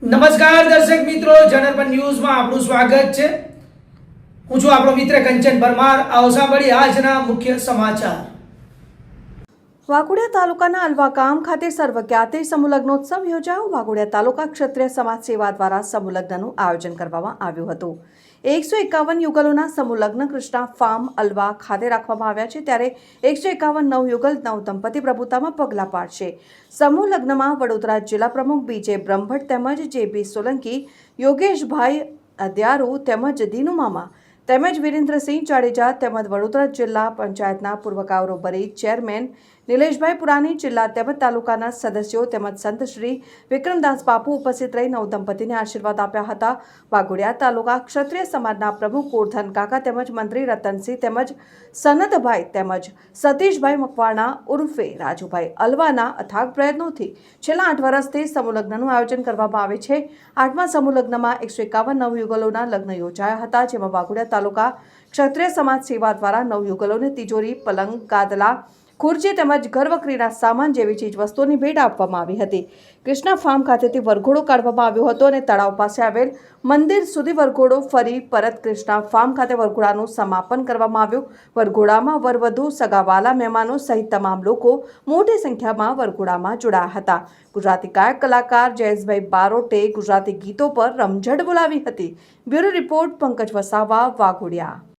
નમસ્કાર દર્શક મિત્રો, જનરપન ન્યૂઝમાં આપનું સ્વાગત છે। હું છું આપણો મિત્ર કંચન પરમાર। આવો સાંભળીએ આજના મુખ્ય સમાચાર। વાઘોડિયા તાલુકાના અલવા ગામ ખાતે સર્વજ્ઞાતિ સમૂહ લગ્નોત્સવ યોજાયો। વાઘોડિયા તાલુકા ક્ષત્રિય સમાજ સેવા દ્વારા સમૂહ લગ્નનું આયોજન કરવામાં આવ્યું હતું। 151 યુગલોના સમૂહ લગ્ન કૃષ્ણા ફાર્મ અલવા ખાતે રાખવામાં આવ્યા છે, ત્યારે 151 નવયુગલ નવદંપતિ પ્રભુતામાં પગલાં પાડશે। સમૂહ લગ્નમાં વડોદરા જિલ્લા પ્રમુખ બીજે બ્રહ્મભટ્ટ તેમજ જેબી સોલંકી, યોગેશભાઈ અદ્યારુ તેમજ દીનુ મામા તેમજ વિરેન્દ્રસિંહ જાડેજા તેમજ વડોદરા જિલ્લા પંચાયતના પૂર્વ કારોબારી ચેરમેન નિલેશભાઈ પુરાણી, જિલ્લા તેમજ તાલુકાના સદસ્યો તેમજ સંત શ્રી વિક્રમદાસ બાપુ ઉપસ્થિત રહી નવદંપતિને આશીર્વાદ આપ્યા હતા। વાઘોડિયા તાલુકા ક્ષત્રિય સમાજના પ્રમુખ ગોરધન કાકા તેમજ મંત્રી રતનસિંહ તેમજ સનતભાઈ તેમજ સતીશભાઈ મકવાણા ઉર્ફે રાજુભાઈ અલવાના અથાગ પ્રયત્નોથી છેલ્લા 8 વર્ષથી સમૂહ લગ્નનું આયોજન કરવામાં આવે છે। 8મા સમૂહ લગ્નમાં 151 નવયુગલોના લગ્ન યોજાયા હતા, જેમાં વાઘોડિયા તાલુકા ક્ષત્રિય સમાજ સેવા દ્વારા નવયુગલોને તિજોરી, પલંગ, ગાદલા, ખુરશી તેમજ ઘરવકરીના સામાન જેવી ચીજ વસ્તુઓની ભેટ આપવામાં આવી હતી। કૃષ્ણા ફાર્મ ખાતેથી વરઘોડો કાઢવામાં આવ્યો હતો અને તળાવ પાસે આવેલ મંદિર સુધી વરઘોડો ફરી પરત કૃષ્ણા ફાર્મ ખાતે વરઘોડાનું સમાપન કરવામાં આવ્યું। વરઘોડામાં વરવધુ, સગાવાલા, મહેમાનો સહિત તમામ લોકો મોટી સંખ્યામાં વરઘોડામાં જોડાયા હતા। ગુજરાતી ગાયક કલાકાર જયેશભાઈ બારોટે ગુજરાતી ગીતો પર રમઝટ બોલાવી હતી। Bureau report, Pankaj Vasava, Waghodia.